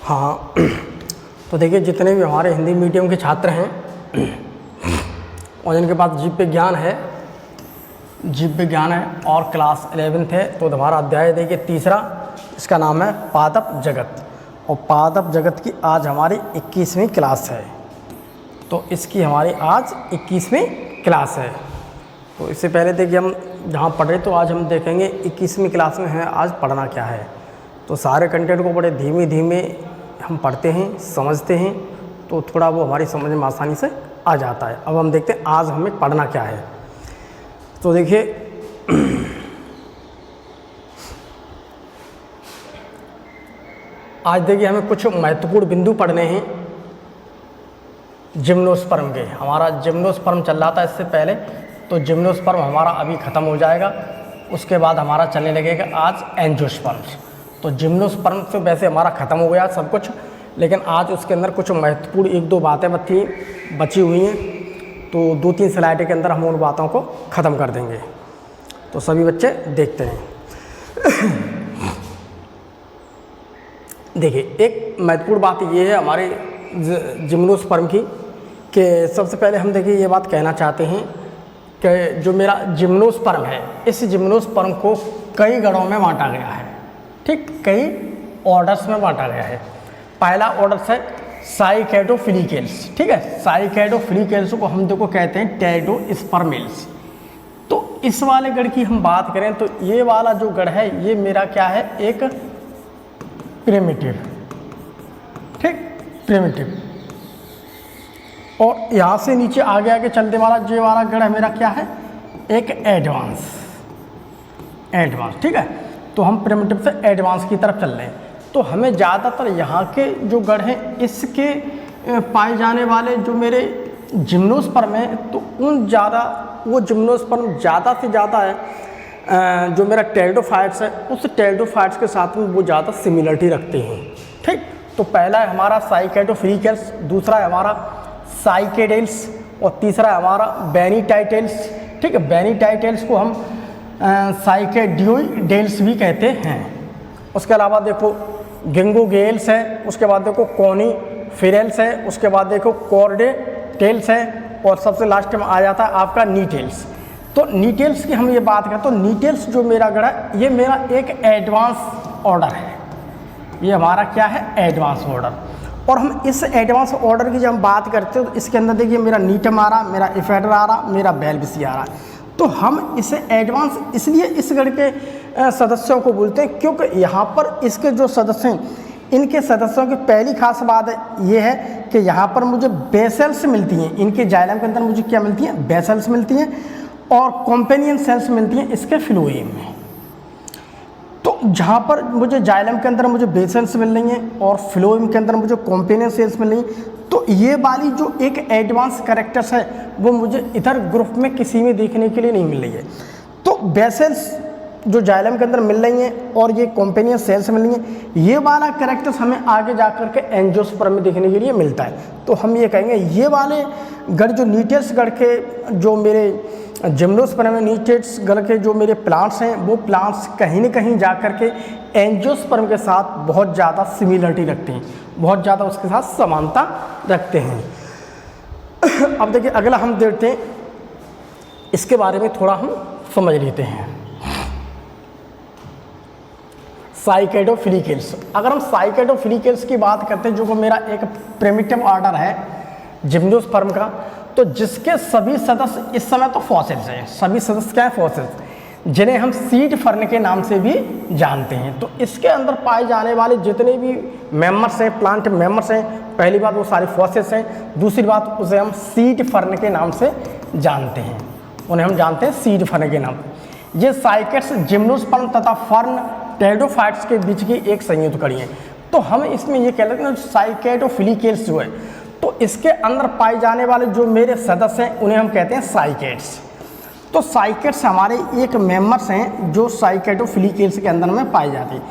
हाँ, तो देखिए जितने भी हमारे हिंदी मीडियम के छात्र हैं और जिनके पास जीव विज्ञान है और क्लास 11th है, तो हमारा अध्याय देखिए तीसरा, इसका नाम है पादप जगत। और पादप जगत की आज हमारी 21वीं क्लास है। तो इसकी हमारी आज 21वीं क्लास है। तो इससे पहले देखिए हम जहाँ पढ़ रहे, तो आज हम देखेंगे 21वीं क्लास में है आज पढ़ना क्या है। तो सारे कंटेंट को बड़े धीमे धीमे हम पढ़ते हैं, समझते हैं, तो थोड़ा वो हमारी समझ में आसानी से आ जाता है। अब हम देखते हैं आज हमें पढ़ना क्या है। तो देखिए आज देखिए हमें कुछ महत्वपूर्ण बिंदु पढ़ने हैं जिम्नोस्पर्म के। हमारा जिम्नोस्पर्म चल रहा था इससे पहले, तो जिम्नोस्पर्म हमारा अभी ख़त्म हो जाएगा। उसके बाद हमारा चलने लगेगा आज एंजियोस्पर्म्स। तो जिम्नोस्पर्म से वैसे हमारा ख़त्म हो गया सब कुछ, लेकिन आज उसके अंदर कुछ महत्वपूर्ण 1-2 बातें बची हुई हैं। तो 2-3 स्लाइड के अंदर हम उन बातों को ख़त्म कर देंगे। तो सभी बच्चे देखते हैं। देखिए एक महत्वपूर्ण बात ये है हमारे जिम्नोस्पर्म की, कि सबसे पहले हम देखिए ये बात कहना चाहते हैं कि जो मेरा जिम्नोस्पर्म है, इस जिम्नोस्पर्म को कई गणों में बांटा गया है। ठीक, कई ऑर्डर्स में बांटा गया है। पहला ऑर्डर है साइकेडोफिलिकेल्स। ठीक है, साइकेडोफिलिकेल्स को हम देखो कहते हैं टेरिडोस्पर्मेल्स। तो इस वाले गण की हम बात करें तो ये वाला जो गण है ये मेरा क्या है, एक प्रिमिटिव। ठीक, प्रिमिटिव। और यहाँ से नीचे आगे आगे चलते वाला जो वाला गण है मेरा क्या है, एक एडवांस। ठीक है, तो हम प्रिमिटिव से एडवांस की तरफ चल रहे हैं। तो हमें ज़्यादातर यहाँ के जो गण हैं इसके पाए जाने वाले जो मेरे जिम्नोस्पर्म है, तो वो जिम्नोस्पर्म ज़्यादा से ज़्यादा है जो मेरा टेरिडोफाइट्स है, उस टेरिडोफाइट्स के साथ में वो ज़्यादा सिमिलरिटी रखते हैं। ठीक, तो पहला है हमारा साइकेडोफिलिकेल्स, दूसरा है हमारा साइकेडेल्स और तीसरा है हमारा बेनीटाइटेल्स। ठीक है, बेनीटाइटेल्स को हम साइकेडियोइडेल्स भी कहते हैं। उसके अलावा देखो गिंगोगेल्स है, उसके बाद देखो कोनीफेरेल्स है, उसके बाद देखो कॉर्डेटेल्स है, और सबसे लास्ट में आ जाता है आपका नीटेल्स। तो नीटेल्स की हम ये बात करें तो नीटेल्स जो मेरा गण है ये मेरा एक एडवांस ऑर्डर है। ये हमारा क्या है, एडवांस ऑर्डर। और हम इस एडवांस ऑर्डर की जब हम बात करते हैं तो इसके अंदर देखिए मेरा नीटम आ रहा, मेरा इफेडर आ रहा, मेरा बेल्विसी आ रहा है। तो हम इसे एडवांस इसलिए इस गण के सदस्यों को बोलते हैं क्योंकि यहाँ पर इसके जो सदस्य हैं, इनके सदस्यों की पहली खास बात ये है कि यहाँ पर मुझे बेसल्स मिलती हैं। इनके जाइलम के अंदर मुझे क्या मिलती हैं, बेसल्स मिलती हैं, और कॉम्पेनियन सेल्स मिलती हैं इसके फ्लोएम में। तो जहाँ पर मुझे जाइलम के अंदर मुझे बेसल्स मिल रही हैं और फ्लोएम के अंदर मुझे कॉम्पेनियन सेल्स मिल रही हैं, तो ये वाली जो एक एडवांस कैरेक्टर्स है वो मुझे इधर ग्रुप में किसी में देखने के लिए नहीं मिल रही है। तो बेसल्स जो जाइलम के अंदर मिल रही हैं और ये कॉम्पेनियन सेल्स मिल रही हैं, ये वाला कैरेक्टर्स हमें आगे जाकर के एंजियोस्पर्म में देखने के लिए मिलता है। तो हम ये कहेंगे ये वाले गण जो नीटेल्स गण के जो मेरे जिम्नोस्पर्म में नीटेल्स गण के जो मेरे प्लांट्स हैं, वो प्लांट्स कहीं न कहीं जाकर के एंजियोस्पर्म के साथ बहुत ज़्यादा सिमिलरिटी रखते हैं, बहुत ज़्यादा उसके साथ समानता रखते हैं। अब देखिए अगला हम देखते हैं, इसके बारे में थोड़ा हम समझ लेते हैं। साइकेडोफिलिकेल्स। अगर हम साइकेडोफिलिकेल्स की बात करते हैं जो मेरा एक प्रिमिटिव ऑर्डर है जिम्नोस्पर्म का, तो जिसके सभी सदस्य इस समय तो फॉसिल्स हैं। सभी सदस्य क्या है, फॉसिल्स, जिन्हें हम सीड फर्न के नाम से भी जानते हैं। तो इसके अंदर पाए जाने वाले जितने भी मेंबर्स हैं, प्लांट मेंबर्स हैं, पहली बात वो सारे फॉसिल्स हैं। दूसरी बात उसे हम सीड फर्न के नाम से जानते हैं, उन्हें हम जानते हैं सीड फर्न के नाम से। ये साइकेट्स जिम्नोस्पर्म तथा फर्न टेरिडोफाइट्स के बीच की एक संयुक्त कड़ी है। तो हम इसमें ये कह लेते हैं साइकेडोफिलिकेल्स जो है, तो इसके अंदर पाए जाने वाले जो मेरे सदस्य हैं उन्हें हम कहते हैं साइकेट्स। तो साइकेट्स हमारे एक मेंबर्स हैं जो साइकेडोफिलिकेल्स के अंदर में पाए जाते हैं।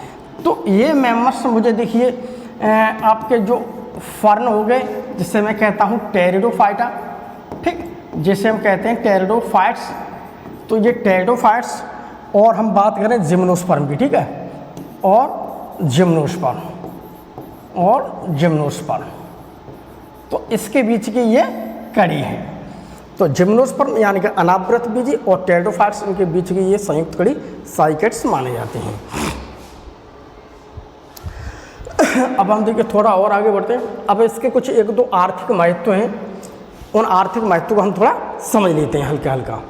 तो ये मेंबर्स मुझे देखिए आपके जो फर्न हो गए, जिससे मैं कहता हूँ टेरिडोफाइटा। ठीक, जिसे हम कहते हैं टेरिडोफाइट्स। तो ये टेरिडोफाइट्स, और हम बात करें जिम्नोस्पर्म की, ठीक है, और जिम्नोस्पर्म। और जिम्नोस्पर्म। तो इसके बीच की ये कड़ी है। तो जिम्नोस्पर्म यानी कि अनावृत बीजी और टेरिडोफाइट्स, इनके बीच की ये संयुक्त कड़ी साइकेट्स माने जाते हैं। अब हम देखिए थोड़ा और आगे बढ़ते हैं। अब इसके कुछ एक दो आर्थिक महत्व हैं, उन आर्थिक महत्व को हम थोड़ा समझ लेते हैं हल्का हल्का।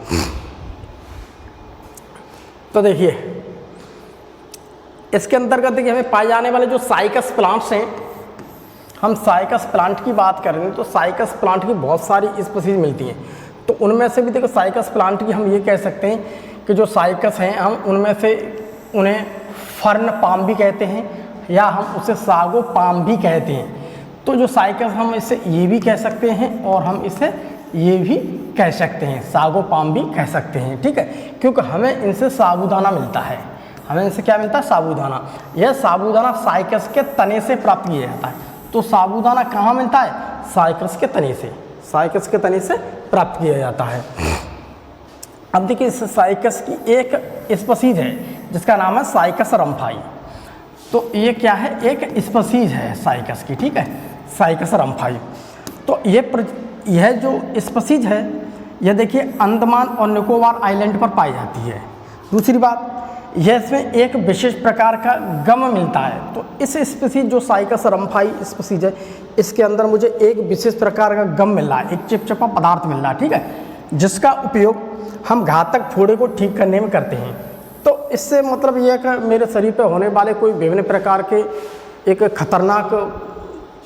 तो देखिए इसके अंतर्गत देखिए हमें पाए जाने वाले जो साइकस प्लांट्स हैं, हम साइकस प्लांट की बात कर रहे हैं तो साइकस प्लांट की बहुत सारी स्पीशीज मिलती हैं। तो उनमें से भी देखो साइकस प्लांट की हम ये कह सकते हैं कि जो साइकस हैं हम उनमें से उन्हें फर्न पाम भी कहते हैं या हम उसे सागो पाम भी कहते हैं। तो जो साइकस हम इसे ये भी कह सकते हैं और हम इसे ये भी कह सकते हैं, सागो पाम भी कह सकते हैं, ठीक है, क्योंकि हमें इनसे साबूदाना मिलता है। हमें इनसे क्या मिलता है? साबूदाना। यह साबूदाना साइकस के तने से प्राप्त किया जाता है। तो साबूदाना कहाँ मिलता है? साइकस के तने से, साइकस के तने से प्राप्त किया जाता है। अब देखिए इस साइकस की एक स्पीशीज है जिसका नाम है साइकस रम्फाई। तो ये क्या है? एक स्पीशीज है साइकस की, ठीक है, साइकस रम्फाई। तो यह जो स्पीशीज है यह देखिए अंडमान और निकोबार आइलैंड पर पाई जाती है। दूसरी बात, यह इसमें एक विशेष प्रकार का गम मिलता है। तो इस स्पीशीज जो साइकस रम्फाई स्पीशीज है इसके अंदर मुझे एक विशेष प्रकार का गम मिल रहा है, एक चिपचिपा पदार्थ मिल रहा है, ठीक है, जिसका उपयोग हम घातक फोड़े को ठीक करने में करते हैं। तो इससे मतलब यह है कि मेरे शरीर पर होने वाले कोई विभिन्न प्रकार के एक खतरनाक,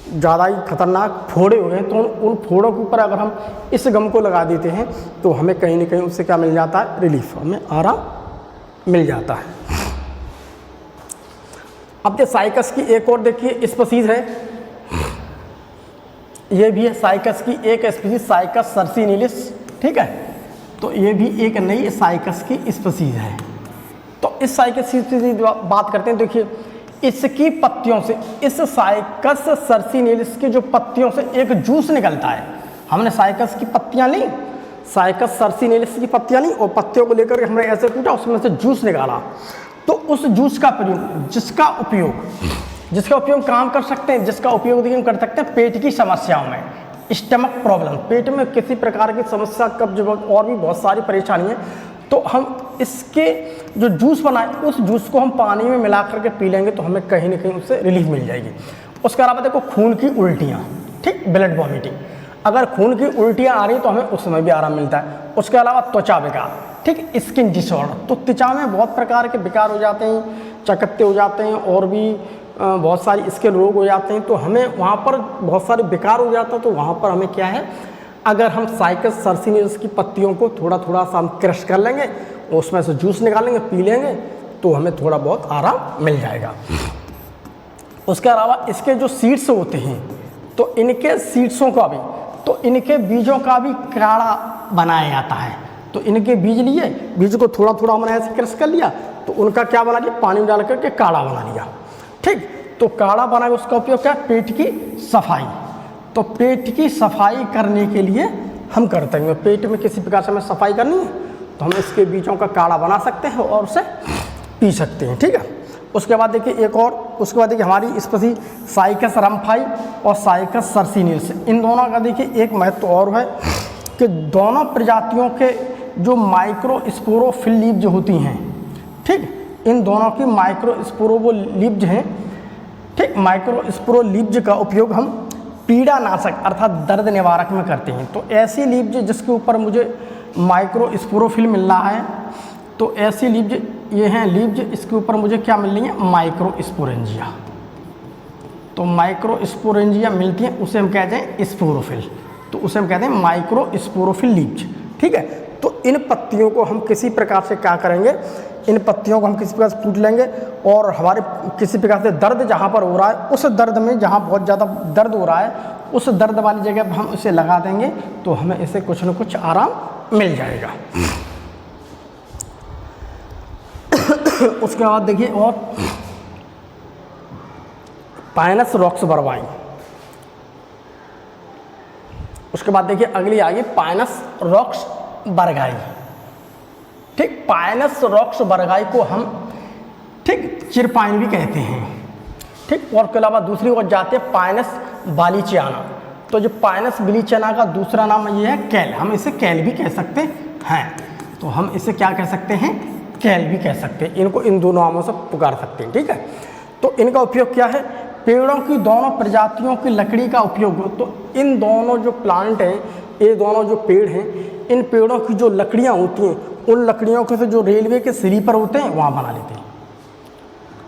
ज़्यादा ही खतरनाक फोड़े हो गए तो उन फोड़ों के ऊपर अगर हम इस गम को लगा देते हैं तो हमें कहीं ना कहीं उससे क्या मिल जाता है? रिलीफ, हमें आराम मिल जाता है। अब ये साइकस की एक और देखिए स्पीशीज है, ये भी है साइकस की एक स्पीशीज साइकस सर्सिनिलिस, ठीक है। तो ये भी एक नई साइकस की स्पीशीज है। तो इस साइकस की बात करते हैं। देखिए इसकी पत्तियों से, इस साइकस सर्सिनिलिस की जो पत्तियों से एक जूस निकलता है। हमने साइकस की पत्तियां ली, साइकस सर्सिनिलिस की पत्तियां ली और पत्तियों को लेकर हमने ऐसे कूटा, उसमें से जूस निकाला। तो उस जूस का प्रयोग, जिसका उपयोग काम कर सकते हैं, जिसका उपयोग देखिए हम कर सकते हैं पेट की समस्याओं में, स्टमक प्रॉब्लम, पेट में किसी प्रकार की समस्या, कब्ज और भी बहुत सारी परेशानी है। तो हम इसके जो जूस बनाए उस जूस को हम पानी में मिला करके पी लेंगे तो हमें कहीं ना कहीं उससे रिलीफ मिल जाएगी। उसके अलावा देखो खून की उल्टियाँ, ठीक, ब्लड वॉमिटिंग, अगर खून की उल्टियाँ आ रही तो हमें उस समय भी आराम मिलता है। उसके अलावा त्वचा विकार, ठीक, स्किन डिसऑर्डर, तो त्वचा में बहुत प्रकार के विकार हो जाते हैं, चकत्ते हो जाते हैं और भी बहुत सारी इसके रोग हो जाते हैं। तो हमें वहाँ पर बहुत सारे विकार हो जाता है। तो वहाँ पर हमें क्या है, अगर हम साइकस सर्सिनिलिस की पत्तियों को थोड़ा थोड़ा सा हम क्रश कर लेंगे, उसमें से जूस निकालेंगे, पी लेंगे तो हमें थोड़ा बहुत आराम मिल जाएगा। उसके अलावा इसके जो सीड्स होते हैं तो इनके सीड्सों का भी, तो इनके बीजों का भी काढ़ा बनाया जाता है। तो इनके बीज लिए, बीज को थोड़ा थोड़ा हमने ऐसे क्रश कर लिया तो उनका क्या बना लिया, पानी में डाल करके काढ़ा बना लिया, ठीक। तो काढ़ा बना के उसका उपयोग क्या, पेट की सफाई। तो पेट की सफाई करने के लिए हम करते हैं, पेट में किसी प्रकार से हमें सफाई करनी है तो हम इसके बीजों का काढ़ा बना सकते हैं और उसे पी सकते हैं, ठीक है। उसके बाद देखिए एक और, उसके बाद देखिए हमारी स्पीशीज साइकस रम्फाई और साइकस सर्सिनिलिस, इन दोनों का देखिए एक महत्व और है कि दोनों प्रजातियों के जो माइक्रोस्पोरोफिल लीव्स होती हैं, ठीक, इन दोनों की माइक्रोस्पोरो लीव्स हैं, ठीक, माइक्रोस्पोरो लीव्स का उपयोग हम पीड़ानाशक अर्थात दर्द निवारक में करते हैं। तो ऐसी लीव्स जिसके ऊपर मुझे माइक्रोस्पोरोफिल मिल रहा है, तो ऐसी लीव्स ये हैं लीव्स, इसके ऊपर मुझे क्या मिल रही है, माइक्रोस्पोरेंजिया। तो माइक्रोस्पोरेंजिया मिलती है, उसे हम कहते हैं स्पोरोफिल, तो उसे हम कहते हैं माइक्रोस्पोरोफिल लीव्स, ठीक है। तो इन पत्तियों को हम किसी प्रकार से क्या करेंगे, इन पत्तियों को हम किसी प्रकार से कूट लेंगे और हमारे किसी प्रकार से दर्द जहाँ पर हो रहा है, उस दर्द में जहाँ बहुत ज़्यादा दर्द हो रहा है, उस दर्द वाली जगह पर हम इसे लगा देंगे तो हमें इसे कुछ न कुछ आराम मिल जाएगा। उसके बाद देखिए और पाइनस रॉक्स बर्बाई, उसके बाद देखिए अगली आ गई पाइनस रॉक्स बरगाई, ठीक। पाइनस रॉक्स बरगाई को हम, ठीक, चिरपाइन भी कहते हैं। ठीक। और उसके अलावा दूसरी ओर जाते हैं पाइनस बालीचियाना। तो जो पाइनस बालीचियाना का दूसरा नाम ये है कैल, हम इसे कैल भी कह सकते हैं। तो हम इसे क्या कह सकते हैं, कैल भी कह सकते हैं। इनको इन दोनों नामों से पुकार सकते हैं, ठीक है। तो इनका उपयोग क्या है, पेड़ों की दोनों प्रजातियों की लकड़ी का उपयोग। तो इन दोनों जो प्लांट हैं, ये दोनों जो पेड़ हैं, इन पेड़ों की जो लकड़ियाँ होती हैं, उन लकड़ियों के से जो रेलवे के स्लीपर होते हैं वहाँ बना लेते हैं।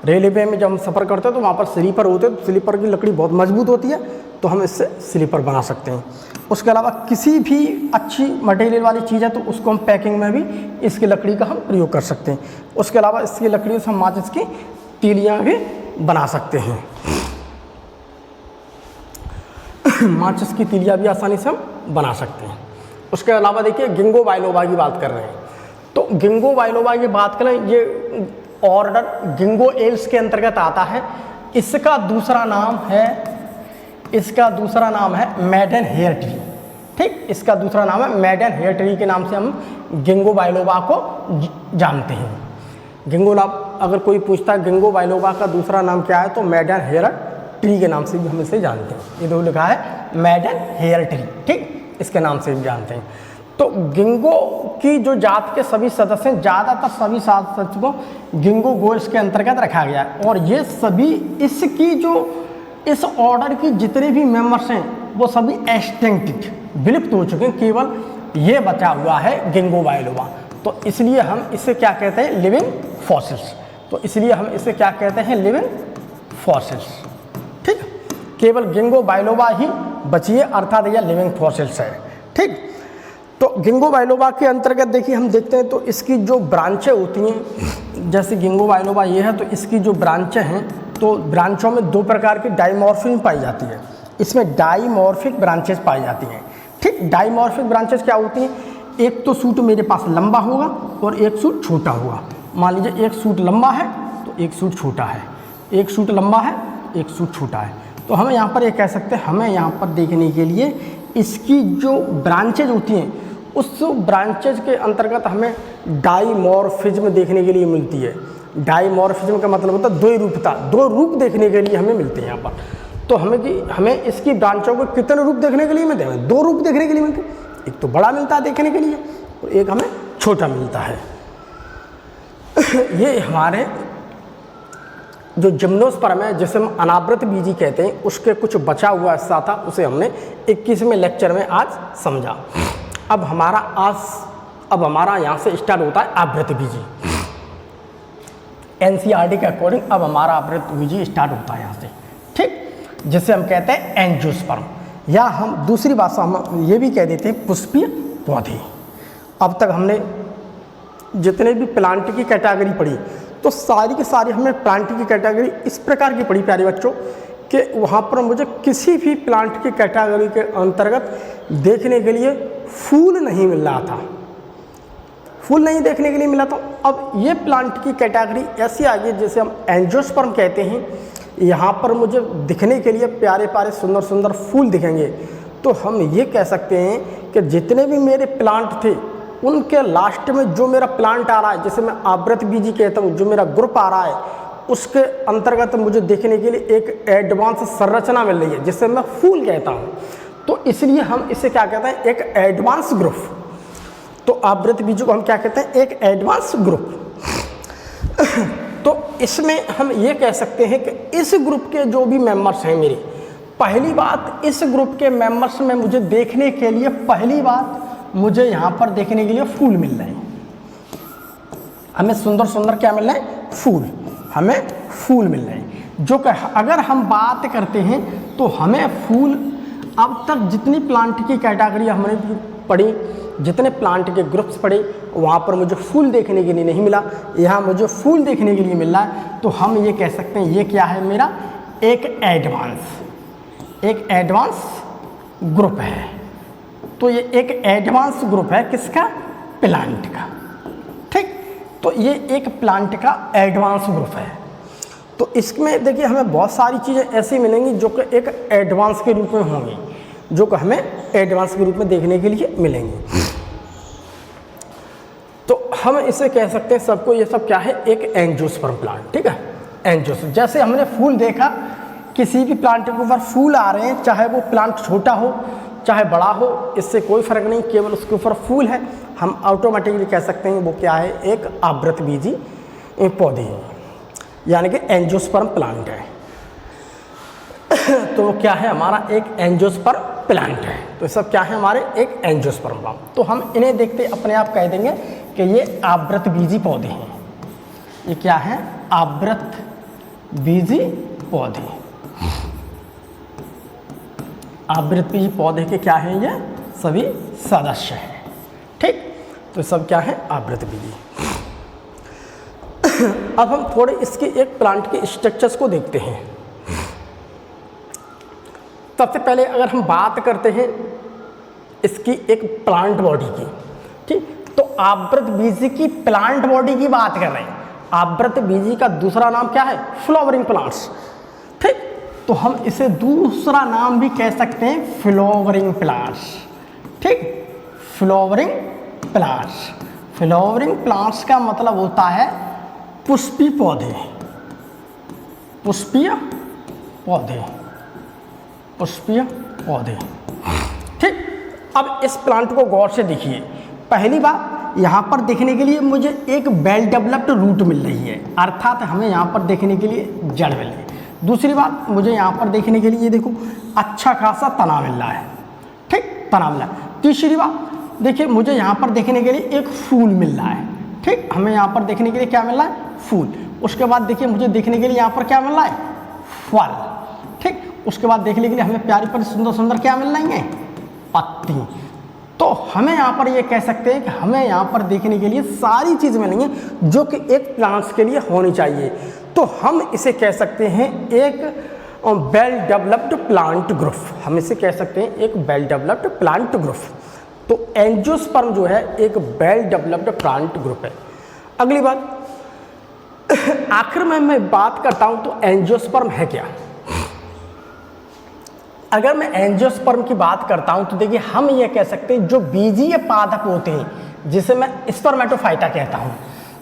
रेलवे में जब हम सफ़र करते हैं तो वहाँ पर स्लीपर होते हैं, तो स्लीपर की लकड़ी बहुत मजबूत होती है, तो हम इससे स्लीपर बना सकते हैं। उसके अलावा किसी भी अच्छी मटेरियल वाली चीज़ है तो उसको हम पैकिंग में भी इसकी लकड़ी का हम प्रयोग कर सकते हैं। उसके अलावा इसकी लकड़ियों से हम माचिस की तीलियाँ भी बना सकते हैं। माचिस की तीलियाँ भी आसानी से हम बना सकते हैं। उसके अलावा देखिए गिंगो बाइलोबा की बात कर रहे हैं। तो गिंगो बाइलोबा की बात करें, ये ऑर्डर गिंगो एल्स के अंतर्गत आता है। इसका दूसरा नाम है मैडन हेयर ट्री, ठीक। इसका दूसरा नाम है मैडन हेयर ट्री के नाम से हम गिंगो बाइलोबा को जानते हैं। अगर कोई पूछता है गिंगो बाइलोबा का दूसरा नाम क्या है, तो मैडन हेयर ट्री के नाम से भी हम इसे जानते हैं। ये दो लिखा है मैडन हेयर ट्री, ठीक, इसके नाम से भी जानते हैं। तो गिंगो की जो जात के सभी सदस्य हैं, ज़्यादातर सभी सदस्य को गिंगो गोल्स के अंतर्गत रखा गया है। और ये सभी इस ऑर्डर की जितने भी मेंबर्स हैं वो सभी एक्सटिंक्ट, विलुप्त हो चुके हैं, केवल ये बचा हुआ है गिंगो बाइलोबा। तो इसलिए हम इसे क्या कहते हैं, लिविंग फॉसिल्स। तो इसलिए हम इसे क्या कहते हैं, लिविंग फॉसिल्स, ठीक। केवल गिंगो बाइलोबा ही बची है, अर्थात यह लिविंग फॉसिल्स है, ठीक। तो गिंगो बाइलोबा के अंतर्गत देखिए हम देखते हैं तो इसकी जो ब्रांचें होती हैं, जैसे गिंगो बाइलोबा ये है, तो इसकी जो ब्रांचें हैं, तो ब्रांचों में दो प्रकार की डाइमॉर्फिज्म पाई जाती है। इसमें डाइमॉर्फिक ब्रांचेस पाई जाती हैं, ठीक। डाइमॉर्फिक ब्रांचेस क्या होती हैं, एक तो सूट मेरे पास लंबा होगा और एक सूट छोटा होगा। मान लीजिए एक सूट लंबा है तो एक सूट छोटा है, एक सूट लंबा है एक सूट छोटा है। तो हम यहाँ पर ये कह सकते हैं, हमें यहाँ पर देखने के लिए इसकी जो ब्रांचेज होती हैं, उस ब्रांचेज के अंतर्गत हमें डाइमॉर्फिज्म देखने के लिए मिलती है। डाइमॉर्फिज्म का मतलब होता है द्वैरूपता, दो रूप देखने के लिए हमें मिलते हैं यहाँ पर। तो हमें इसकी ब्रांचों को कितने रूप देखने के लिए मिलते हैं, दो रूप देखने के लिए मिलते हैं। एक तो बड़ा मिलता है देखने के लिए और एक हमें छोटा मिलता है। ये हमारे जो जिम्नोस्पर्म है, जिसे हम अनावृत बीजी कहते हैं, उसके कुछ बचा हुआ हिस्सा था, उसे हमने 21वें लेक्चर में आज समझा। अब हमारा यहाँ से स्टार्ट होता है आवृत बीजी। एनसीईआरटी के अकॉर्डिंग अब हमारा आवृत बीजी स्टार्ट होता है यहाँ से, ठीक, जिसे हम कहते हैं एंजियोस्पर्म, या हम दूसरी भाषा हम ये भी कह देते हैं पुष्पीय पौधे। अब तक हमने जितने भी प्लांट की कैटेगरी पढ़ी, तो सारी की सारी हमने प्लांट की कैटेगरी इस प्रकार की पढ़ी प्यारे बच्चों, कि वहाँ पर मुझे किसी भी प्लांट की कैटेगरी के अंतर्गत देखने के लिए फूल नहीं मिल रहा था, फूल नहीं देखने के लिए मिला। तो अब ये प्लांट की कैटेगरी ऐसी आ गई जिसे हम एंजियोस्पर्म कहते हैं। यहाँ पर मुझे दिखने के लिए प्यारे प्यारे सुंदर सुंदर फूल दिखेंगे। तो हम ये कह सकते हैं कि जितने भी मेरे प्लांट थे, उनके लास्ट में जो मेरा प्लांट आ रहा है, जिसे मैं आवृत बीजी कहता हूँ, जो मेरा ग्रुप आ रहा है, उसके अंतर्गत मुझे देखने के लिए एक एडवांस संरचना मिल रही है, जिसे मैं फूल कहता हूँ। तो इसलिए हम इसे क्या कहते हैं, एक एडवांस ग्रुप। तो आवृत बीजों को हम क्या कहते हैं, एक एडवांस ग्रुप। तो इसमें हम ये कह सकते हैं कि इस ग्रुप के जो भी मेंबर्स हैं मेरे, पहली बात, इस ग्रुप के मेंबर्स में मुझे देखने के लिए, पहली बात मुझे यहाँ पर देखने के लिए फूल मिल रहे हैं। हमें सुंदर सुंदर क्या मिल रहे हैं, फूल, हमें फूल मिल रहे हैं। जो कि अगर हम बात करते हैं तो हमें फूल, अब तक जितनी प्लांट की कैटेगरी हमने पढ़ी, जितने प्लांट के ग्रुप्स पढ़े, वहाँ पर मुझे फूल देखने के लिए नहीं मिला। यहाँ मुझे फूल देखने के लिए मिल रहा है। तो हम ये कह सकते हैं ये क्या है, मेरा एक एडवांस ग्रुप है। तो ये एक एडवांस ग्रुप है किसका, प्लांट का, ठीक। तो ये एक प्लांट का एडवांस ग्रुप है। तो इसमें देखिए हमें बहुत सारी चीज़ें ऐसी मिलेंगी जो कि एक एडवांस के रूप में होंगी, जो कि हमें एडवांस के रूप में देखने के लिए मिलेंगी। तो हम इसे कह सकते हैं, सबको ये सब क्या है, एक एंजियोस्पर्म प्लांट, ठीक है। एंजियोस्पर्म। जैसे हमने फूल देखा, किसी भी प्लांट के ऊपर फूल आ रहे हैं, चाहे वो प्लांट छोटा हो चाहे बड़ा हो, इससे कोई फर्क नहीं, केवल उसके ऊपर फूल है, हम ऑटोमेटिकली कह सकते हैं वो क्या है, एक आवृतबीजी पौधे है, यानी कि एंजियोस्पर्म प्लांट है। तो क्या है, हमारा एक एंजियोस्पर्म प्लांट है। तो सब क्या है, हमारे एक एंजियोस्पर्म प्लांट। तो हम इन्हें देखते अपने आप कह देंगे कि ये आवृतबीजी पौधे हैं। ये क्या है, आवृतबीजी पौधे। आवृतबीजी पौधे के क्या है, ये सभी सदस्य हैं। ठीक, तो सब क्या है, आवृतबीजी। अब हम थोड़े इसके एक प्लांट के स्ट्रक्चर्स को देखते हैं। सबसे पहले अगर हम बात करते हैं इसकी एक प्लांट बॉडी की, ठीक, तो आवृतबीजी की प्लांट बॉडी की बात कर रहे हैं। आवृतबीजी का दूसरा नाम क्या है, फ्लावरिंग प्लांट्स। ठीक, तो हम इसे दूसरा नाम भी कह सकते हैं फ्लावरिंग प्लांट्स। ठीक, फ्लावरिंग प्लांट्स। फ्लावरिंग प्लांट्स का मतलब होता है पुष्पीय पौधे। पुष्पीय पौधे, पुष्पीय पौधे। ठीक, अब इस प्लांट को गौर से देखिए। पहली बात, यहाँ पर देखने के लिए मुझे एक वेल डेवलप्ड रूट मिल रही है, अर्थात हमें यहाँ पर देखने के लिए जड़ मिल रही है। दूसरी बात, मुझे यहाँ पर देखने के लिए देखो अच्छा खासा तना मिल रहा है। ठीक, तना मिल रहा है। तीसरी बात देखिए, मुझे यहाँ पर देखने के लिए एक फूल मिल रहा है। ठीक, हमें यहाँ पर देखने के लिए क्या मिल रहा है, फूल। उसके बाद देखिए मुझे देखने के लिए यहाँ पर क्या मिल रहा है, फल। ठीक, उसके बाद देखने के लिए हमें प्यारी पर सुंदर सुंदर क्या मिल रही है, पत्ती। तो हमें यहाँ पर ये कह सकते हैं कि हमें यहाँ पर देखने के लिए सारी चीज़ मिलेंगी जो कि एक प्लांट्स के लिए होनी चाहिए। तो हम इसे कह सकते हैं एक वेल डेवलप्ड प्लांट ग्रुप। हम इसे कह सकते हैं एक वेल डेवलप्ड प्लांट ग्रुप। तो एंजियोस्पर्म जो है एक वेल डेवलप्ड प्लांट ग्रुप है। अगली बात, आखिर में मैं बात करता हूँ तो एंजियोस्पर्म है क्या। अगर मैं एंजियोस्पर्म की बात करता हूं तो देखिए हम ये कह सकते हैं जो बीजीय पादप होते हैं, जिसे मैं स्पर्मेटोफाइटा कहता हूं।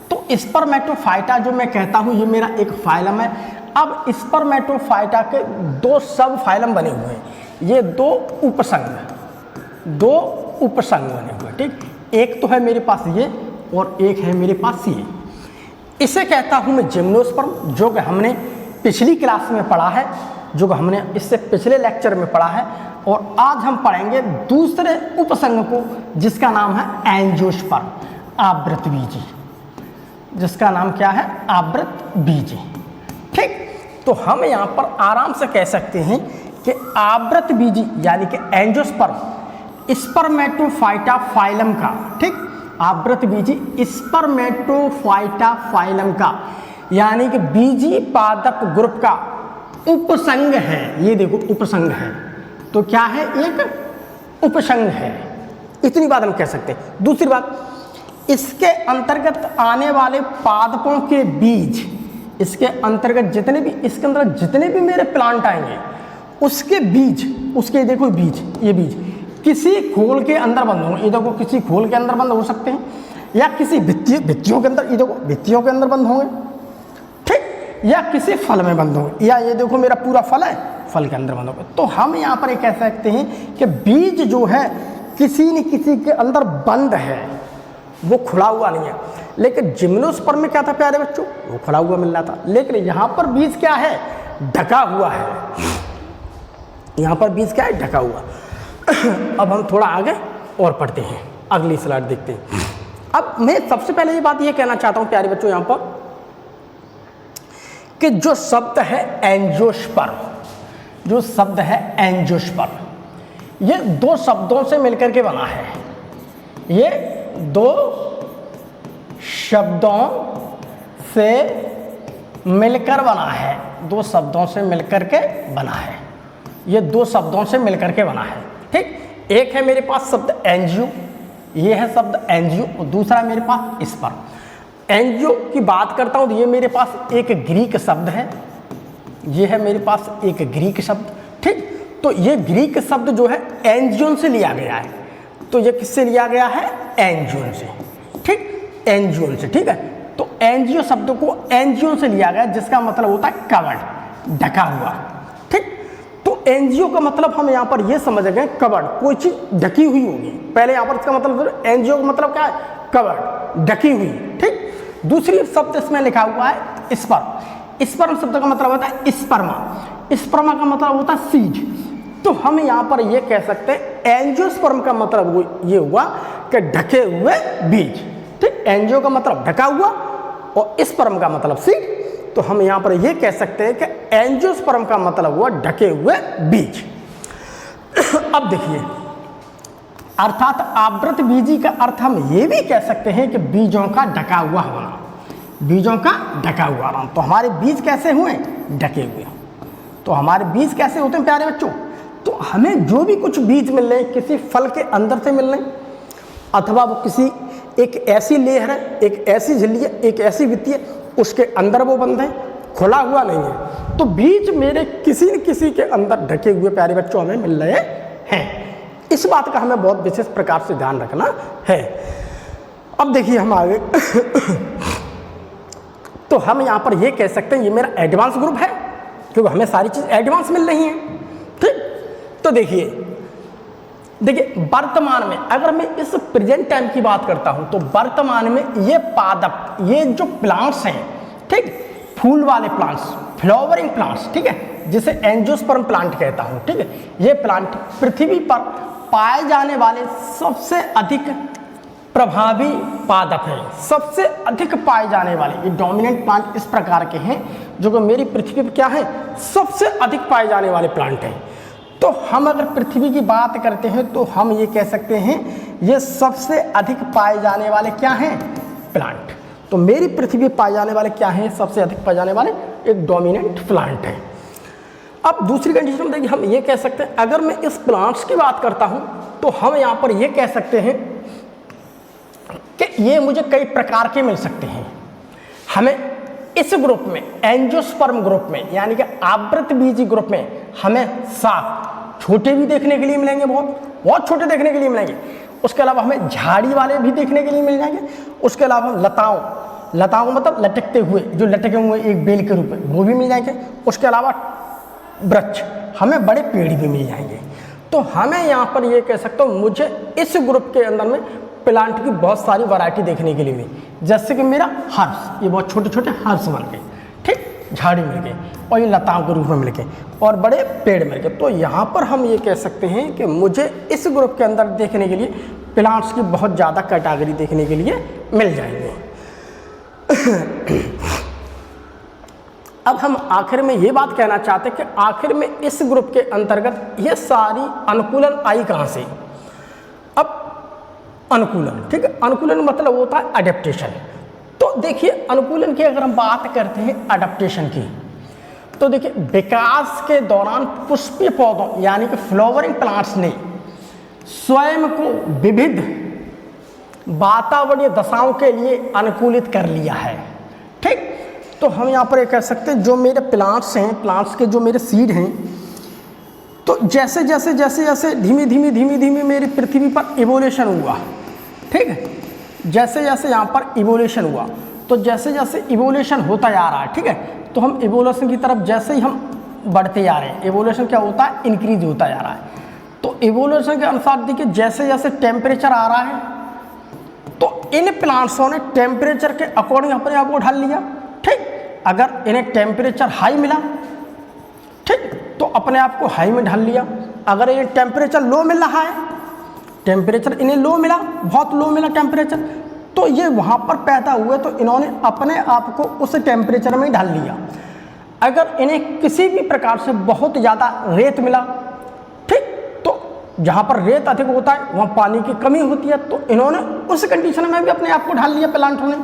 तो स्पर्मेटोफाइटा जो मैं कहता हूं, ये मेरा एक फाइलम है। अब स्पर्मेटोफाइटा के दो सब फाइलम बने हुए हैं, ये दो उपसंघ बने हुए। ठीक, एक तो है मेरे पास ये और एक है मेरे पास ये। इसे कहता हूं मैं जिम्नोस्पर्म, जो कि हमने पिछली क्लास में पढ़ा है, जो हमने इससे पिछले लेक्चर में पढ़ा है। और आज हम पढ़ेंगे दूसरे उपसंघ को, जिसका नाम है एंजियोस्पर्म, आवृतबीजी, जिसका नाम क्या है, आवृतबीजी। ठीक, तो हम यहाँ पर आराम से कह सकते हैं कि आवृतबीजी यानी कि एंजियोस्पर्म स्पर्मेटोफाइटा फाइलम का, ठीक, आवृतबीजी स्पर्मेटोफाइटा फाइलम का यानी कि बीजी पादप ग्रुप का उपसंघ है। ये देखो उपसंघ है, तो क्या है, एक उपसंघ है। इतनी बात हम कह सकते हैं। दूसरी बात, इसके अंतर्गत आने वाले पादपों के बीज, इसके अंतर्गत जितने भी, इसके अंदर जितने भी मेरे प्लांट आएंगे उसके बीज, उसके देखो बीज, ये बीज किसी खोल के अंदर बंद होंगे। ये देखो किसी खोल के अंदर बंद हो सकते हैं, या किसी भित्तियों के अंदर, ये देखो भित्तियों के अंदर बंद होंगे, ठीक, या किसी फल में बंद होंगे, या ये देखो मेरा पूरा फल है, फल के अंदर बंद होंगे। तो हम यहाँ पर ये कह सकते हैं कि बीज जो है किसी न किसी के अंदर बंद है, वो खुला हुआ नहीं है। लेकिन जिम्नोस्पर्म में क्या था प्यारे बच्चों, वो खुला हुआ मिल रहा था। लेकिन यहाँ पर बीज क्या है, ढका हुआ है। यहाँ पर बीज क्या है, ढका हुआ। अब हम थोड़ा आगे और पढ़ते हैं, अगली स्लाइड देखते हैं। अब मैं सबसे पहले ये बात ये कहना चाहता हूँ प्यारे बच्चों यहाँ पर कि जो शब्द है एंजियोस्पर्म, जो शब्द है एंजियोस्पर्म, ये दो शब्दों से मिलकर के बना है। ये दो शब्दों से मिलकर बना है, दो शब्दों से मिलकर के बना है। ये दो शब्दों से मिलकर के बना है, ठीक। एक है मेरे पास शब्द एंजियो, ये है शब्द एंजियो, और दूसरा मेरे पास स्पर्म। एंजियो की बात करता हूँ तो ये मेरे पास एक ग्रीक शब्द है, ये है मेरे पास एक ग्रीक शब्द, ठीक। तो ये ग्रीक शब्द जो है एंजियोन से लिया गया है। तो ये किससे लिया गया है, एंजियोन से, ठीक, एंजियोन से, ठीक है। तो एंजियो शब्द को एंजियो से लिया गया, जिसका मतलब होता है कवर्ड, ढका हुआ। ठीक, तो एंजियो का मतलब हम यहाँ पर ये समझ गए कवर्ड, कोई चीज ढकी हुई होगी। पहले यहाँ पर इसका मतलब एंजियो का मतलब क्या है, कवर्ड, ढकी हुई। ठीक, दूसरी शब्द इसमें लिखा हुआ है स्पर्म। स्पर्म शब्द का मतलब होता है स्पर्मा। स्पर्मा का मतलब होता है सीड। तो हम यहाँ पर ये कह सकते हैं एंजियोस्पर्म का मतलब ये हुआ कि ढके हुए बीज। ठीक, एंजियो का मतलब ढका हुआ और स्पर्म का मतलब सीड। तो हम यहाँ पर ये कह सकते हैं कि एंजियोस्पर्म का मतलब हुआ ढके हुए बीज। अब देखिए, अर्थात आवृत बीजी का अर्थ हम ये भी कह सकते हैं कि बीजों का ढका हुआ होना, बीजों का ढका हुआ होना। तो हमारे बीज कैसे हुए, ढके हुए। तो हमारे बीज कैसे होते हैं प्यारे बच्चों, तो हमें जो भी कुछ बीज मिल रहे हैं किसी फल के अंदर से मिल रहे हैं, अथवा वो किसी एक ऐसी लेयर है, एक ऐसी झिल्ली है, एक ऐसी वित्ती है, उसके अंदर वो बंद है, खुला हुआ नहीं है। तो बीज मेरे किसी न किसी के अंदर ढके हुए प्यारे बच्चों हमें मिल रहे हैं। इस बात का हमें बहुत विशेष प्रकार से ध्यान रखना है। अब देखिए हम आगे तो हम यहाँ पर ये कह सकते हैं ये मेरा एडवांस ग्रुप है, क्योंकि हमें सारी चीज़ एडवांस मिल रही हैं। ठीक, तो देखिए वर्तमान में अगर मैं इस प्रेजेंट टाइम की बात करता हूँ तो वर्तमान में ये पादप, ये जो प्लांट्स हैं, ठीक, फूल वाले प्लांट्स, फ्लावरिंग प्लांट्स, ठीक है, जिसे एंजियोस्पर्म प्लांट कहता हूँ। ठीक है, ये प्लांट पृथ्वी पर पाए जाने वाले सबसे अधिक प्रभावी पादप हैं, सबसे अधिक पाए जाने वाले ये डोमिनेंट प्लांट इस प्रकार के हैं जो कि मेरी पृथ्वी पर क्या है, सबसे अधिक पाए जाने वाले प्लांट हैं। तो हम अगर पृथ्वी की बात करते हैं तो हम ये कह सकते हैं ये सबसे अधिक पाए जाने वाले क्या हैं, प्लांट। तो मेरी पृथ्वी पाए जाने वाले क्या हैं, सबसे अधिक पाए जाने वाले एक डोमिनेंट प्लांट है। अब दूसरी कंडीशन में देखिए हम ये कह सकते हैं अगर मैं इस प्लांट्स की बात करता हूं तो हम यहाँ पर ये कह सकते हैं कि ये मुझे कई प्रकार के मिल सकते हैं। हमें इस ग्रुप में एंजियोस्पर्म ग्रुप में यानी कि आवृत बीजी ग्रुप में हमें साफ छोटे भी देखने के लिए मिलेंगे, बहुत छोटे देखने के लिए मिलेंगे। उसके अलावा हमें झाड़ी वाले भी देखने के लिए मिल जाएंगे। उसके अलावा हम लताओं मतलब लटकते हुए, जो लटके हुए एक बेल के रूप में, वो भी मिल जाएंगे। उसके अलावा वृक्ष, हमें बड़े पेड़ भी मिल जाएंगे। तो हमें यहाँ पर ये कह सकता हूँ मुझे इस ग्रुप के अंदर में प्लांट की बहुत सारी वैरायटी देखने के लिए मिली। जैसे कि मेरा हर्ष, ये बहुत छोटे छोटे हर्ष बन गए, ठीक, झाड़ी मिल गए, और ये लताओं के रूप में मिल गए, और बड़े पेड़ मिल गए। तो यहाँ पर हम ये कह सकते हैं कि मुझे इस ग्रुप के अंदर देखने के लिए प्लांट्स की बहुत ज़्यादा कैटेगरी देखने के लिए मिल जाएंगे। अब हम आखिर में ये बात कहना चाहते हैं कि आखिर में इस ग्रुप के अंतर्गत ये सारी अनुकूलन आई कहाँ से। अब अनुकूलन, ठीक है, अनुकूलन मतलब होता है अडेप्टेशन। तो देखिए अनुकूलन की अगर हम बात करते हैं अडेप्टेशन की, तो देखिए विकास के दौरान पुष्पीय पौधों यानी कि फ्लावरिंग प्लांट्स ने स्वयं को विविध वातावरणीय दशाओं के लिए अनुकूलित कर लिया है। ठीक, तो हम यहाँ पर ये कह सकते हैं जो मेरे प्लांट्स हैं, प्लांट्स के जो मेरे सीड हैं, तो जैसे जैसे जैसे जैसे धीमे धीमे मेरी पृथ्वी पर इवोल्यूशन हुआ, ठीक है, जैसे जैसे यहाँ पर इवोल्यूशन हुआ, तो जैसे जैसे इवोल्यूशन होता जा रहा है, ठीक है, तो हम इवोल्यूशन की तरफ जैसे ही हम बढ़ते जा रहे हैं, इवोल्यूशन क्या होता है, इंक्रीज होता जा रहा है। तो इवोल्यूशन के अनुसार देखिए जैसे जैसे टेम्परेचर आ रहा है तो इन प्लांट्सों ने टेम्परेचर के अकॉर्डिंग अपने आप को ढाल लिया। ठीक, अगर इन्हें टेम्परेचर हाई मिला, ठीक, तो अपने आप को हाई में ढाल लिया। अगर इन्हें टेम्परेचर लो मिल रहा है, टेम्परेचर इन्हें लो मिला, बहुत लो मिला टेम्परेचर, तो ये वहाँ पर पैदा हुए तो इन्होंने अपने आप को उस टेम्परेचर में ढाल लिया। अगर इन्हें किसी भी प्रकार से बहुत ज़्यादा रेत मिला, ठीक, तो जहाँ पर रेत अधिक होता है वहाँ पानी की कमी होती है, तो इन्होंने उस कंडीशन में भी अपने आप को ढाल लिया प्लांटों ने।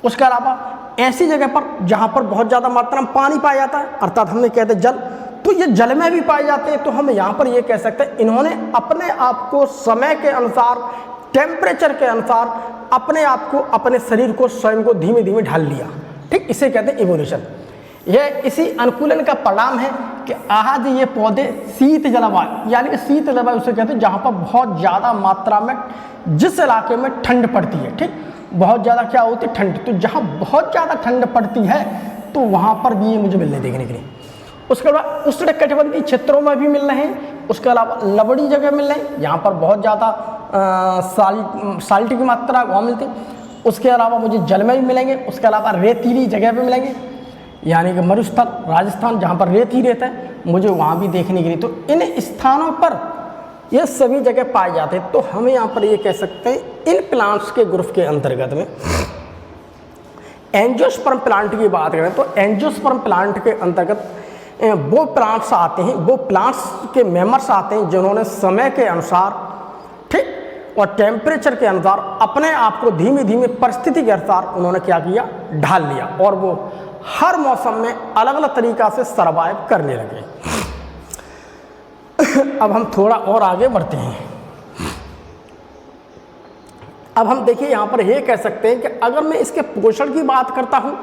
उसके अलावा ऐसी जगह पर जहाँ पर बहुत ज़्यादा मात्रा में पानी पाया जाता है, अर्थात हमने कहते हैं जल, तो ये जल में भी पाए जाते हैं। तो हम यहाँ पर ये कह सकते हैं इन्होंने अपने आप को समय के अनुसार, टेम्परेचर के अनुसार अपने आप को, अपने शरीर को, स्वयं को धीमे धीमे ढाल लिया। ठीक, इसे कहते हैं इवोल्यूशन। यह इसी अनुकूलन का परिणाम है कि आज ये पौधे शीत जलवायु यानी कि शीत जलवायु उसे कहते हैं जहाँ पर बहुत ज़्यादा मात्रा में जिस इलाके में ठंड पड़ती है, ठीक, बहुत ज़्यादा क्या होती है, ठंड। तो जहाँ बहुत ज़्यादा ठंड पड़ती है तो वहाँ पर भी ये मुझे मिल रहे देखने के लिए। उसके बाद उष्णकटिबंधीय क्षेत्रों में भी मिल रहे हैं। उसके अलावा लवड़ी जगह मिल रहे हैं, यहाँ पर बहुत ज़्यादा साल्ट की मात्रा वहाँ मिलती है। उसके अलावा मुझे जल में भी मिलेंगे। उसके अलावा रेतीली जगह पे मिलेंगे, यानी कि मरुस्थल राजस्थान जहाँ पर रेत ही रहता है, मुझे वहाँ भी देखने के लिए। तो इन स्थानों पर ये सभी जगह पाए जाते हैं। तो हम यहाँ पर ये कह सकते हैं इन प्लांट्स के ग्रुप के अंतर्गत में एंजियोस्पर्म प्लांट की बात करें तो एंजियोस्पर्म प्लांट के अंतर्गत वो प्लांट्स आते हैं, वो प्लांट्स के मेंबर्स आते हैं जिन्होंने समय के अनुसार, ठीक, और टेम्परेचर के अनुसार अपने आप को धीमे धीमे परिस्थिति के अनुसार उन्होंने क्या किया, ढाल लिया, और वो हर मौसम में अलग अलग तरीक़ा से सर्वाइव करने लगे। अब हम थोड़ा और आगे बढ़ते हैं। अब हम देखिए यहाँ पर ये कह सकते हैं कि अगर मैं इसके पोषण की बात करता हूँ,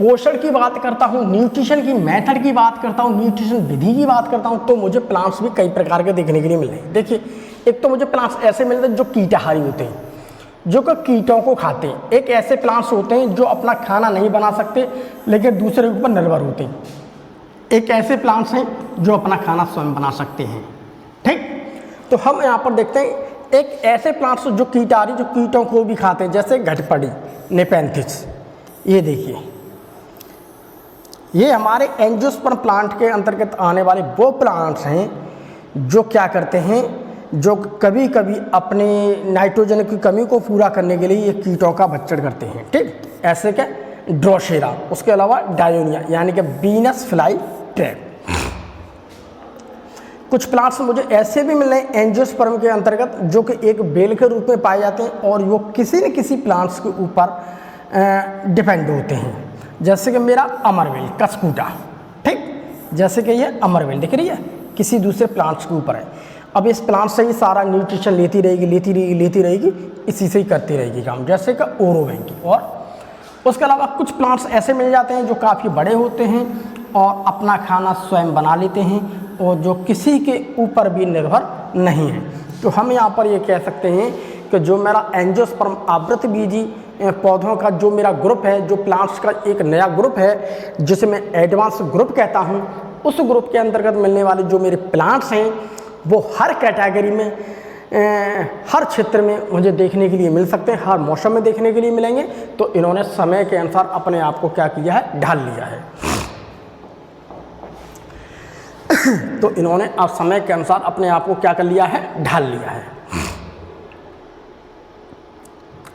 न्यूट्रिशन की मेथड की बात करता हूँ, न्यूट्रिशन विधि की बात करता हूँ, तो मुझे प्लांट्स भी कई प्रकार के देखने के लिए मिल रहे हैं। देखिए, एक तो मुझे प्लांट्स ऐसे मिलते हैं जो कीटाहारी होते हैं, जो कि कीटों को खाते हैं। एक ऐसे प्लांट्स होते हैं जो अपना खाना नहीं बना सकते लेकिन दूसरे के ऊपर निर्भर होते हैं। एक ऐसे प्लांट्स हैं जो अपना खाना स्वयं बना सकते हैं, ठीक। तो हम यहाँ पर देखते हैं एक ऐसे प्लांट्स जो कीटाहारी, जो कीटों को भी खाते हैं, जैसे घटपड़ी, नेपेंथिस। ये देखिए, ये हमारे एंजियोस्पर्म प्लांट के अंतर्गत आने वाले वो प्लांट्स हैं जो क्या करते हैं, जो कभी कभी अपने नाइट्रोजन की कमी को पूरा करने के लिए ये कीटों का भक्षण करते हैं, ठीक। ऐसे क्या, ड्रोसेरा, उसके अलावा डायोनिया यानी कि वीनस फ्लाई ट्रैप। कुछ प्लांट्स मुझे ऐसे भी मिल रहे हैं एंजियोस्पर्म के अंतर्गत जो कि एक बेल के रूप में पाए जाते हैं और वो किसी न किसी प्लांट्स के ऊपर डिपेंड होते हैं। जैसे कि मेरा अमरवेल, कस्कूटा, ठीक, जैसे कि ये अमरवेल दिख रही है, किसी दूसरे प्लांट्स के ऊपर है। अब इस प्लांट से ही सारा न्यूट्रिशन लेती रहेगी, इसी से ही करती रहेगी काम, जैसे कि ओरोवेंकी। और उसके अलावा कुछ प्लांट्स ऐसे मिल जाते हैं जो काफ़ी बड़े होते हैं और अपना खाना स्वयं बना लेते हैं और जो किसी के ऊपर भी निर्भर नहीं है। तो हम यहाँ पर ये कह सकते हैं कि जो मेरा एंजियोस्पर्म आवृतबीजी पौधों का जो मेरा ग्रुप है, जो प्लांट्स का एक नया ग्रुप है जिसे मैं एडवांस ग्रुप कहता हूँ, उस ग्रुप के अंतर्गत मिलने वाले जो मेरे प्लांट्स हैं वो हर कैटेगरी में, हर क्षेत्र में मुझे देखने के लिए मिल सकते हैं, हर मौसम में देखने के लिए मिलेंगे। तो इन्होंने समय के अनुसार अपने आप को क्या किया है, ढाल लिया है। तो इन्होंने अब समय के अनुसार अपने आप को क्या कर लिया है, ढाल लिया है।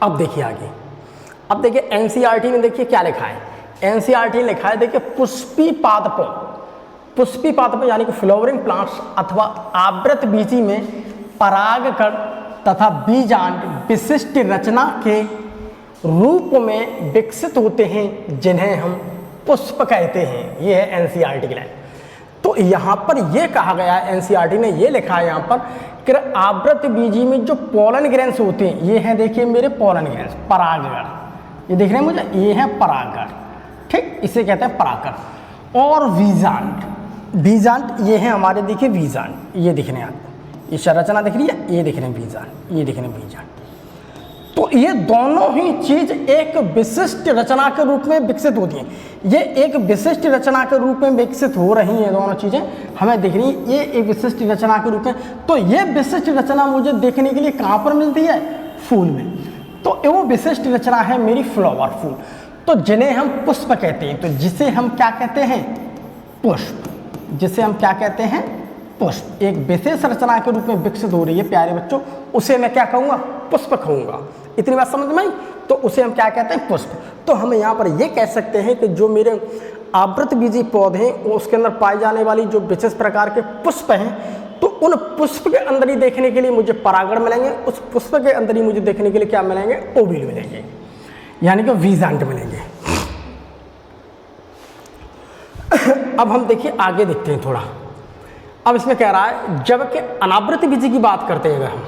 अब देखिए आगे, अब देखिए एनसीईआरटी में देखिए क्या लिखा है। एनसीईआरटी ने लिखा है, देखिए पुष्पी पादपों यानी कि फ्लावरिंग प्लांट्स अथवा आवृतबीजी में परागकण तथा बीजांड विशिष्ट रचना के रूप में विकसित होते हैं जिन्हें हम पुष्प कहते हैं। ये है एनसीईआरटी की लाइन। तो यहाँ पर ये कहा गया है, एनसीईआरटी ने ये लिखा है यहाँ पर कि आवृतबीजी में जो पोलन ग्रेन्स होते हैं, ये हैं देखिए मेरे पोलन ग्रेन्स, परागकण, ये देख रहे हैं मुझे, ये है परागकण, ठीक, इसे कहते हैं परागकण। और बीजांड ये है हमारे, देखिए बीजांड, ये दिख रहे हैं आपको, ये संरचना दिख रही है, ये दिख रहे हैं बीजांड, ये दिख रहे हैं बीजांड। तो ये दोनों ही चीज एक विशिष्ट रचना के रूप में विकसित होती हैं। ये एक विशिष्ट रचना के रूप में विकसित हो रही हैं, दोनों चीजें हमें दिख रही हैं, ये एक विशिष्ट रचना के रूप में। तो ये विशिष्ट रचना मुझे देखने के लिए कहाँ पर मिलती है, फूल में। तो वो विशिष्ट रचना है मेरी फ्लावर, फूल। तो जिन्हें हम पुष्प कहते हैं, तो जिसे हम क्या कहते हैं, पुष्प, जिसे हम क्या कहते हैं, पुष्प, एक विशेष रचना के रूप में विकसित हो रही है प्यारे बच्चों, उसे मैं क्या कहूँगा, पुष्प कहूँगा। इतनी बात समझ में आई। तो उसे हम क्या कहते हैं, पुष्प। तो हम यहाँ पर ये कह सकते हैं कि जो मेरे आवृतबीजी पौधे हैं उसके अंदर पाए जाने वाली जो विशेष प्रकार के पुष्प हैं, तो उन पुष्प के अंदर ही देखने के लिए मुझे परागण मिलेंगे, उस पुष्प के अंदर ही मुझे देखने के लिए क्या मिलेंगे, ओवील मिलेंगे, यानी कि बीजांड मिलेंगे। अब हम देखिए आगे देखते हैं थोड़ा। अब इसमें कह रहा है जबकि अनावृतबीजी की बात करते हैं, अगर हम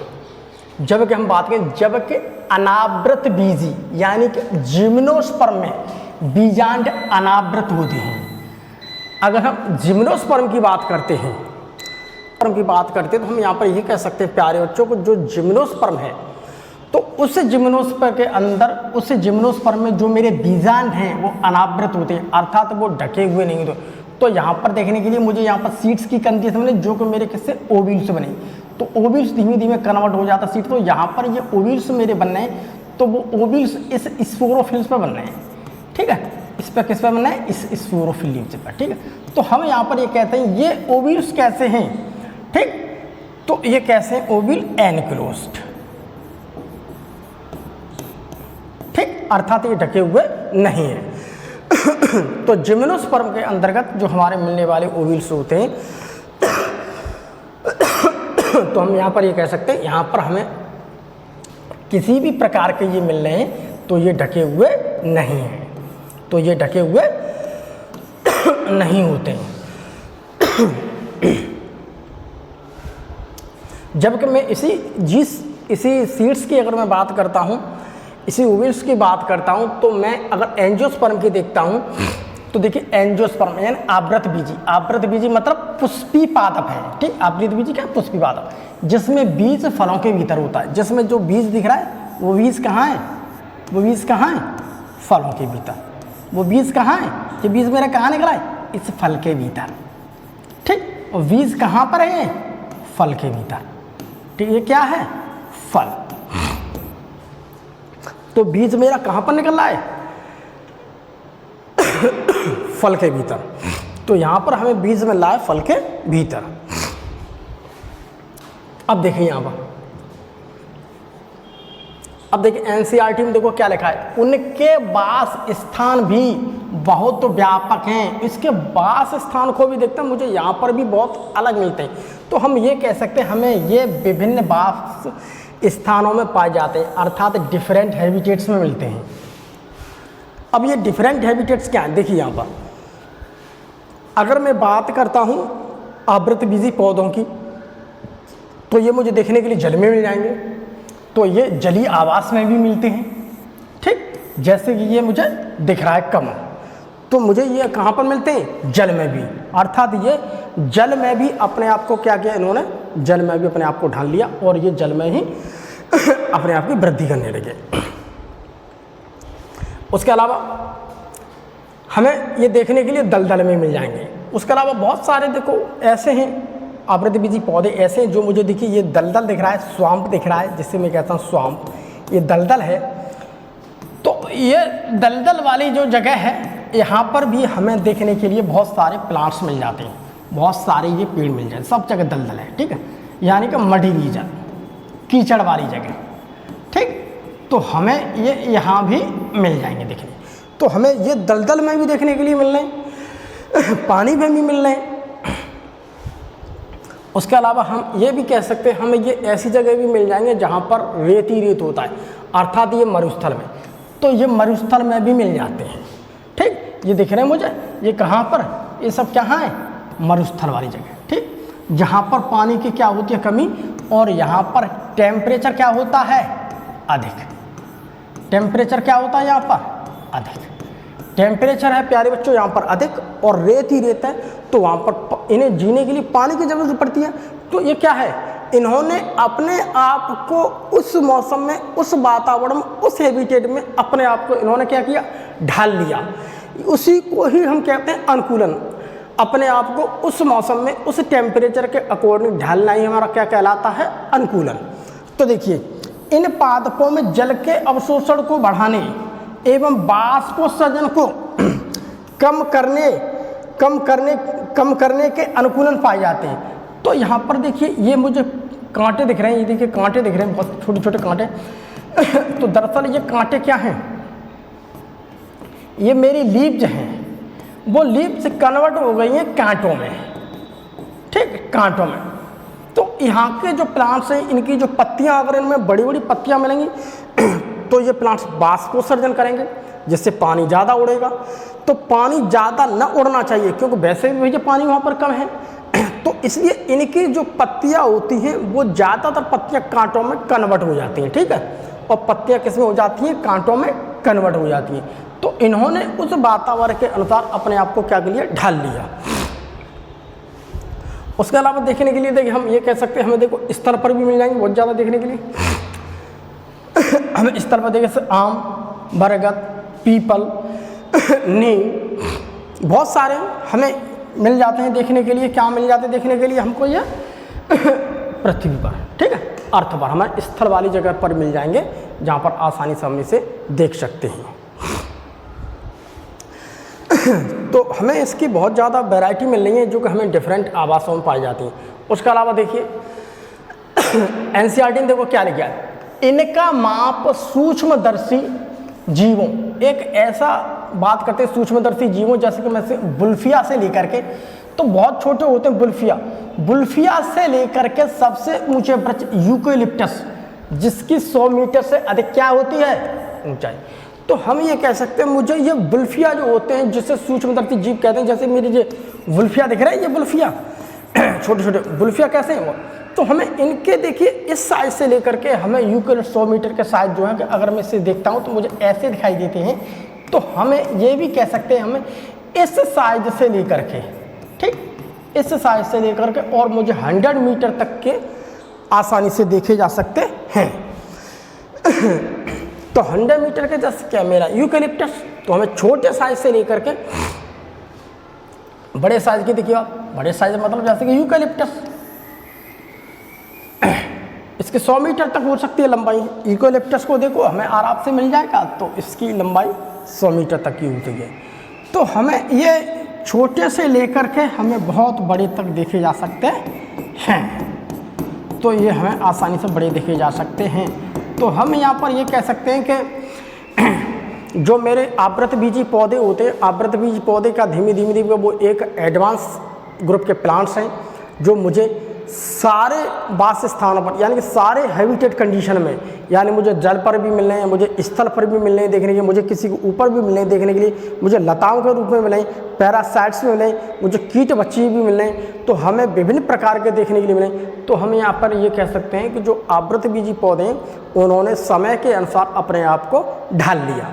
जबकि हम बात करें, जबकि अनावृतबीजी यानी कि जिम्नोस्पर्म में बीजांड अनावृत होते हैं। अगर हम जिम्नोस्पर्म की बात करते हैं, तो हम यहाँ पर ये कह सकते हैं प्यारे बच्चों को, जो जिम्नोस्पर्म है तो उस जिम्नोस्पर्म के अंदर, उस जिम्नोस्पर्म में जो मेरे बीजांड हैं वो अनावृत होते हैं, अर्थात वो ढके हुए नहीं होते। तो यहाँ पर देखने के लिए मुझे यहाँ पर सीड्स की कंडीशन बने जो कि मेरे किससे, ओव्यूल्स बने। तो ओव्यूल्स धीमे धीमे कन्वर्ट हो जाता सीड। तो यहाँ पर ये ओव्यूल्स मेरे बनने हैं, तो वो ओव्यूल्स इस स्पोरोफिल्स पर बनने हैं, ठीक है। इस पर किस पर बनना है, इस स्पोरोफिल लीव्स पर, ठीक है। तो हम यहाँ पर ये कहते हैं ये ओव्यूल्स कैसे हैं, ठीक। तो ये कैसे हैं, ओव्यूल एनक्लोज्ड, ठीक, अर्थात ये ढके हुए नहीं है। तो जिम्नोस्पर्म के अंतर्गत जो हमारे मिलने वाले ओव्यूल्स होते हैं तो हम यहाँ पर ये कह सकते हैं, यहाँ पर हमें किसी भी प्रकार के ये मिल रहे हैं तो ये ढके हुए नहीं हैं, तो ये ढके हुए नहीं होते हैं। जबकि मैं इसी सीड्स की अगर मैं बात करता हूँ, इसी ओव्यूल्स की बात करता हूँ, तो मैं अगर एंजियोस्पर्म की देखता हूँ तो देखिए एंजियोस्पर्म यानी आवृत बीजी, आवृत बीजी मतलब पुष्पी पादप है, ठीक। आवृत बीजी क्या, पुष्पी पादप, जिसमें बीज फलों के भीतर होता है। जिसमें जो बीज दिख रहा है वो बीज कहाँ है, वो बीज कहाँ है, फलों के भीतर। वो बीज कहाँ है, ये बीज मेरा कहाँ निकला है, इस फल के भीतर, ठीक। और बीज कहाँ पर है, फल के भीतर, ठीक। ये क्या है, फल। तो बीज मेरा कहाँ पर निकल रहा है, फल के भीतर। तो यहाँ पर हमें बीज मिल रहा है फल के भीतर। अब देखिए यहाँ पर, अब देखिए एनसीईआरटी में देखो क्या लिखा है, उनके वास स्थान भी बहुत व्यापक हैं। इसके वास स्थान को भी देखते हैं, मुझे यहाँ पर भी बहुत अलग मिलते हैं। तो हम ये कह सकते हैं हमें ये विभिन्न वास स्थानों में पाए जाते हैं, अर्थात डिफरेंट हैबिटेट्स में मिलते हैं। अब ये डिफरेंट हैबिटेट्स क्या हैं, देखिए यहाँ पर अगर मैं बात करता हूँ आवृतबीजी पौधों की, तो ये मुझे देखने के लिए जल में मिल जाएंगे। तो ये जलीय आवास में भी मिलते हैं, ठीक। जैसे कि ये मुझे दिख रहा है कमल, तो मुझे ये कहाँ पर मिलते हैं, जल में भी। अर्थात ये जल में भी अपने आप को क्या किया इन्होंने, जल में भी अपने आप को ढाल लिया और ये जल में ही अपने आप की वृद्धि करने लगे। उसके अलावा हमें ये देखने के लिए दलदल में मिल जाएंगे। उसके अलावा बहुत सारे देखो ऐसे हैं आवृतबीजी पौधे ऐसे हैं जो मुझे देखिए, ये दलदल दिख रहा है, स्वाम्प दिख रहा है, जिससे मैं कहता हूँ स्वाम्प, ये दलदल है। तो ये दलदल वाली जो जगह है यहाँ पर भी हमें देखने के लिए बहुत सारे प्लांट्स मिल जाते हैं, बहुत सारे ये पेड़ मिल जाते हैं, सब जगह दलदल है, ठीक है। यानी कि मडी रीजन, कीचड़ वाली जगह, ठीक। तो हमें ये यहाँ भी मिल जाएंगे देखने। तो हमें ये दलदल में भी देखने के लिए मिल रहे हैं, पानी में भी मिल रहे हैं। उसके अलावा हम ये भी कह सकते हैं हमें ये ऐसी जगह भी मिल जाएंगे जहाँ पर रेत ही रेत होता है, अर्थात ये मरुस्थल में। तो ये मरुस्थल में भी मिल जाते हैं, ठीक। ये दिख रहे हैं मुझे, ये कहाँ पर, ये सब कहाँ है, मरुस्थल वाली जगह, ठीक। जहाँ पर पानी की क्या होती है, कमी, और यहाँ पर टेम्परेचर क्या होता है, अधिक। टेम्परेचर क्या होता है यहाँ पर, अधिक टेम्परेचर है प्यारे बच्चों यहाँ पर अधिक, और रेत ही रेत है। तो वहाँ पर इन्हें जीने के लिए पानी की जरूरत पड़ती है। तो ये क्या है, इन्होंने अपने आप को उस मौसम में, उस वातावरण में, उस हैबिटेट में अपने आप को इन्होंने क्या किया, ढाल लिया। उसी को ही हम कहते हैं अनुकूलन। अपने आप को उस मौसम में, उस टेम्परेचर के अकॉर्डिंग ढालना ही हमारा क्या कहलाता है, अनुकूलन। तो देखिए इन पादपों में जल के अवशोषण को बढ़ाने एवं वाष्पोत्सर्जन को कम करने के अनुकूलन पाए जाते हैं। तो यहाँ पर देखिए ये मुझे कांटे दिख रहे हैं, ये देखिए कांटे दिख रहे हैं, बहुत छोटे छोटे कांटे। तो दरअसल ये कांटे क्या हैं, ये मेरी लीव्स हैं, वो लीव्स कन्वर्ट हो गई हैं कांटों में, ठीक, कांटों में। तो यहाँ के जो प्लांट्स हैं इनकी जो पत्तियाँ, अगर इनमें बड़ी बड़ी पत्तियाँ मिलेंगी तो ये प्लांट्स वाष्पोत्सर्जन करेंगे, जिससे पानी ज़्यादा उड़ेगा। तो पानी ज़्यादा न उड़ना चाहिए क्योंकि वैसे भी भैया पानी वहाँ पर कम है। तो इसलिए इनकी जो पत्तियाँ होती हैं वो ज़्यादातर पत्तियाँ कांटों में कन्वर्ट हो जाती हैं, ठीक है। और पत्तियाँ किस में हो जाती हैं, कांटों में कन्वर्ट हो जाती हैं। तो इन्होंने उस वातावरण के अनुसार अपने आप को क्या कर लिया, ढाल लिया। उसके अलावा देखने के लिए देखिए हम ये कह सकते हैं, हमें देखो स्तर पर भी मिल जाएंगे बहुत ज़्यादा देखने के लिए। हमें स्थल पर देखिए जैसे आम, बरगद, पीपल, नीम, बहुत सारे हमें मिल जाते हैं देखने के लिए। क्या मिल जाते हैं देखने के लिए हमको? ये पृथ्वी पर, ठीक है, अर्थ पर, हमारे स्थल वाली जगह पर मिल जाएंगे जहाँ पर आसानी से हम इसे देख सकते हैं। तो हमें इसकी बहुत ज़्यादा वैरायटी मिल रही है जो कि हमें डिफरेंट आवासों में पाई जाती हैं। उसके अलावा देखिए एनसीईआरटी ने देखो क्या लिखा है, इनका माप सूक्ष्मदर्शी जीवों, एक ऐसा बात करते हैं सूक्ष्मदर्शी जीवों जैसे कि मैं से बुल्फिया से लेकर के, तो बहुत छोटे होते हैं बुल्फिया से लेकर के सबसे ऊंचे वृक्ष यूकेलिप्टस, जिसकी 100 मीटर से अधिक क्या होती है? ऊंचाई। तो हम ये कह सकते हैं मुझे ये बुल्फिया जो होते हैं जिससे सूक्ष्मदर्शी जीव कहते हैं, जैसे मेरी ये बुल्फिया दिख रहा है, ये बुल्फिया छोटे छोटे बुल्फिया कैसे हैं वो, तो हमें इनके देखिए इस साइज से लेकर के हमें यूकेलिप्टस 100 मीटर के साइज जो है कि अगर मैं इसे देखता हूँ तो मुझे ऐसे दिखाई देते हैं। तो हमें ये भी कह सकते हैं हमें इस साइज से लेकर के, ठीक, इस साइज से लेकर के और मुझे 100 मीटर तक के आसानी से देखे जा सकते हैं। तो 100 मीटर के जैसे क्या मेरा यूकेलिप्टस, तो हमें छोटे साइज से लेकर के बड़े साइज की देखिए आप, बड़े साइज मतलब जैसे कि यूकेलिप्टस, इसके 100 मीटर तक हो सकती है लंबाई। यूकेलिप्टस को देखो हमें आराम से मिल जाएगा, तो इसकी लंबाई 100 मीटर तक की होती है। तो हमें ये छोटे से लेकर के हमें बहुत बड़े तक देखे जा सकते हैं। तो ये हमें आसानी से बड़े देखे जा सकते हैं। तो हम यहाँ पर ये कह सकते हैं कि जो मेरे आवृतबीजी पौधे होते हैं, आवृतबीजी पौधे का धीमे धीमे वो एक एडवांस ग्रुप के प्लांट्स हैं जो मुझे सारे वास स्थानों पर, यानी कि सारे हैबिटेट कंडीशन में, यानी मुझे जल पर भी मिल रहे हैं, मुझे स्थल पर भी मिल रहे हैं देखने के लिए, मुझे किसी के ऊपर भी मिल रहे हैं देखने के लिए, मुझे लताओं के रूप में मिल रहे हैं, पैरासाइट्स में मिल रहे हैं, मुझे कीट बच्चे भी मिल रहे हैं। तो हमें विभिन्न प्रकार के देखने के लिए मिले। तो हम यहाँ पर ये कह सकते हैं कि जो आवृतबीजी पौधे हैं उन्होंने समय के अनुसार अपने आप को ढाल लिया।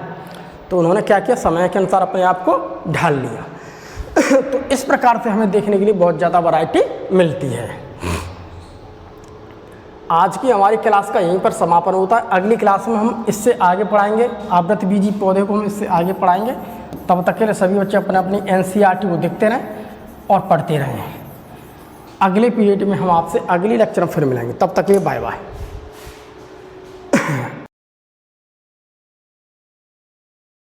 तो उन्होंने क्या किया? समय के अनुसार अपने आप को ढाल लिया। तो इस प्रकार से हमें देखने के लिए बहुत ज़्यादा वैरायटी मिलती है। आज की हमारी क्लास का यहीं पर समापन होता है। अगली क्लास में हम इससे आगे पढ़ाएंगे, आवृतबीजी पौधे को हम इससे आगे पढ़ाएंगे। तब तक के लिए सभी बच्चे अपने अपनी एनसीईआरटी को देखते रहें और पढ़ते रहें। अगले पीरियड में हम आपसे अगली लेक्चर में फिर मिलेंगे। तब तक के लिए बाय बाय।